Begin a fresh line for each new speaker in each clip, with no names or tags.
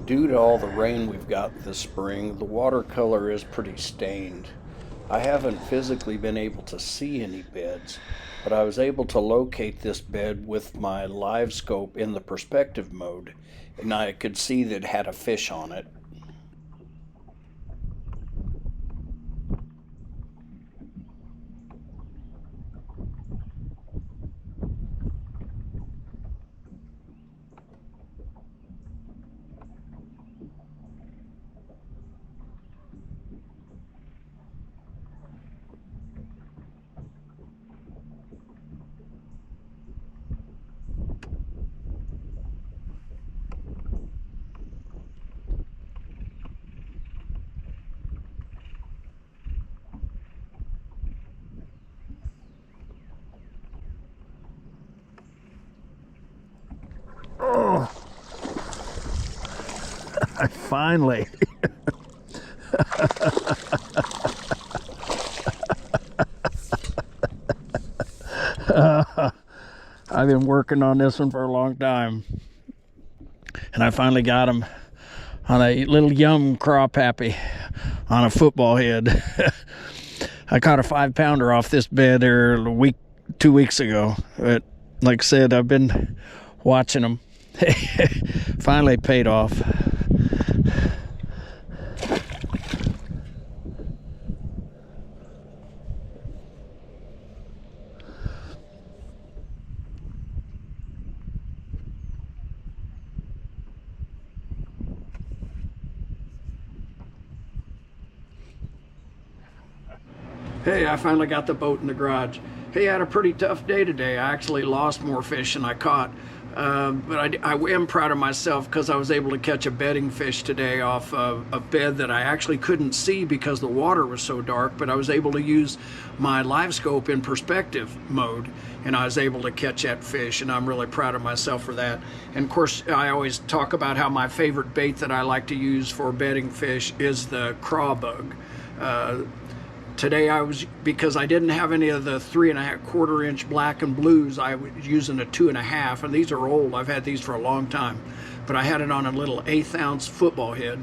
Due to all the rain we've got this spring, the watercolor is pretty stained. I haven't physically been able to see any beds, but I was able to locate this bed with my live scope in the perspective mode, and I could see that it had a fish on it.
Oh, I finally. I've been working on this one for a long time, and I finally got him on a little yum crawpappy on a football head. I caught a 5-pounder off this bed there 2 weeks ago. But like I said, I've been watching them. Finally paid off.
Hey, I finally got the boat in the garage. Hey, I had a pretty tough day today. I actually lost more fish than I caught. But I am proud of myself because I was able to catch a bedding fish today off a bed that I actually couldn't see because the water was so dark, but I was able to use my live scope in perspective mode, and I was able to catch that fish, and I'm really proud of myself for that. And of course, I always talk about how my favorite bait that I like to use for bedding fish is the Crawbug. Today because I didn't have any of the 3¼ inch black and blues, I was using a 2½, and these are old. I've had these for a long time, but I had it on a little 1/8 ounce football head.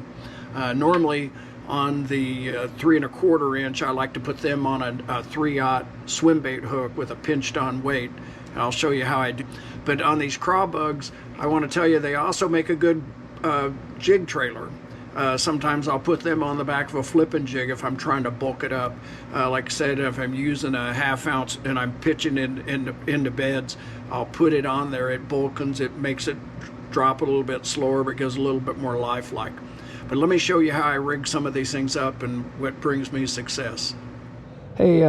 Normally on the 3¼ inch, I like to put them on a 3/0 swim bait hook with a pinched on weight, and I'll show you how I do. But on these Crawbugs, I want to tell you they also make a good jig trailer. Sometimes I'll put them on the back of a flipping jig if I'm trying to bulk it up. Like I said, if I'm using a 1/2 ounce and I'm pitching into beds, I'll put it on there. It bulkens, it makes it drop a little bit slower, but gives a little bit more lifelike. But let me show you how I rig some of these things up and what brings me success. Hey,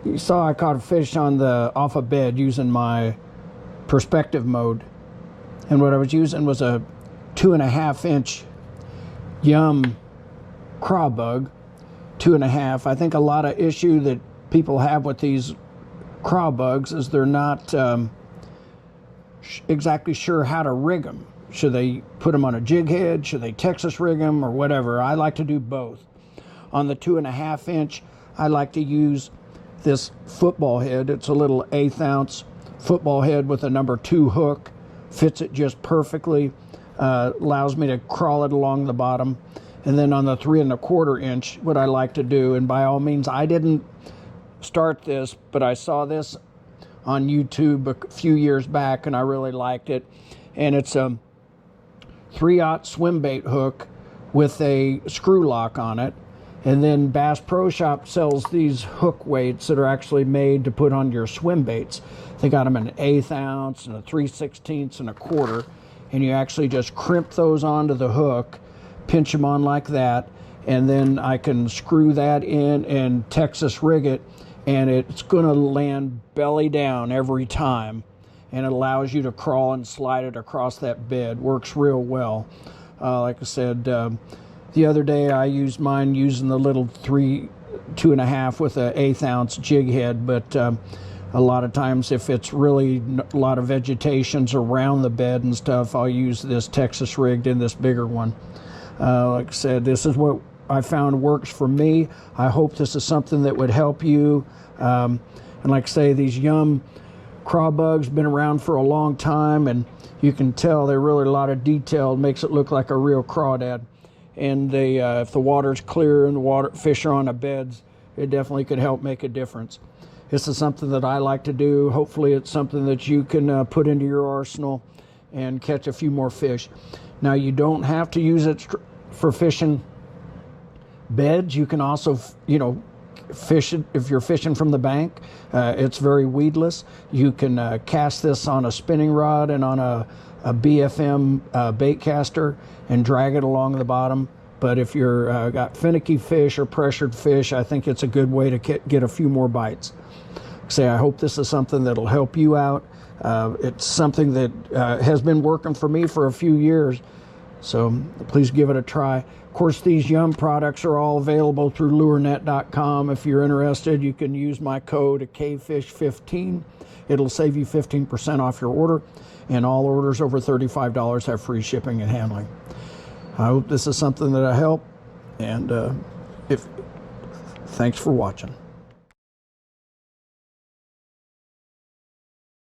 you saw I caught a fish off a bed using my perspective mode, and what I was using was a 2½ inch Yum Crawbug, 2½. I think a lot of issue that people have with these Crawbugs is they're not exactly sure how to rig them. Should they put them on a jig head? Should they Texas rig them or whatever? I like to do both. On the 2½ inch, I like to use this football head. It's a little 1/8 ounce football head with a number 2 hook. Fits it just perfectly. Allows me to crawl it along the bottom. And then on the 3¼ inch, what I like to do, and by all means, I didn't start this, but I saw this on YouTube a few years back, and I really liked it. And it's a 3/0 swim bait hook with a screw lock on it. And then Bass Pro Shop sells these hook weights that are actually made to put on your swim baits. They got them in an 1/8 ounce and a 3/16 and a 1/4. And you actually just crimp those onto the hook, pinch them on like that, and then I can screw that in and Texas rig it, and it's going to land belly down every time, and it allows you to crawl and slide it across that bed. Works real well. Like I said, the other day I used mine using the little 2½ with a 1/8 ounce jig head, but a lot of times if it's really a lot of vegetations around the bed and stuff, I'll use this Texas rigged in this bigger one. Like I said, this is what I found works for me. I hope this is something that would help you. And like I say, these Yum Crawbugs been around for a long time, and
You can tell they're really a lot of detail. It makes it look like a real crawdad. And they, if the water's clear and the fish are on the beds, it definitely could help make a difference. This is something that I like to do. Hopefully it's something that you can put into your arsenal and catch a few more fish. Now, you don't have to use it for fishing beds. You can also, you know, fish it if you're fishing from the bank. It's very weedless. You can cast this on a spinning rod and on a BFM bait caster and drag it along the bottom. But if you're got finicky fish or pressured fish, I think it's a good way to get a few more bites. Say, I hope this is something that'll help you out. It's something that has been working for me for a few years, so please give it a try. Of course, these Yum products are all available through lurenet.com. If you're interested, you can use my code KFish15. It'll save you 15% off your order, and all orders over $35 have free shipping and handling. I hope this is something that'll help, and thanks for watching.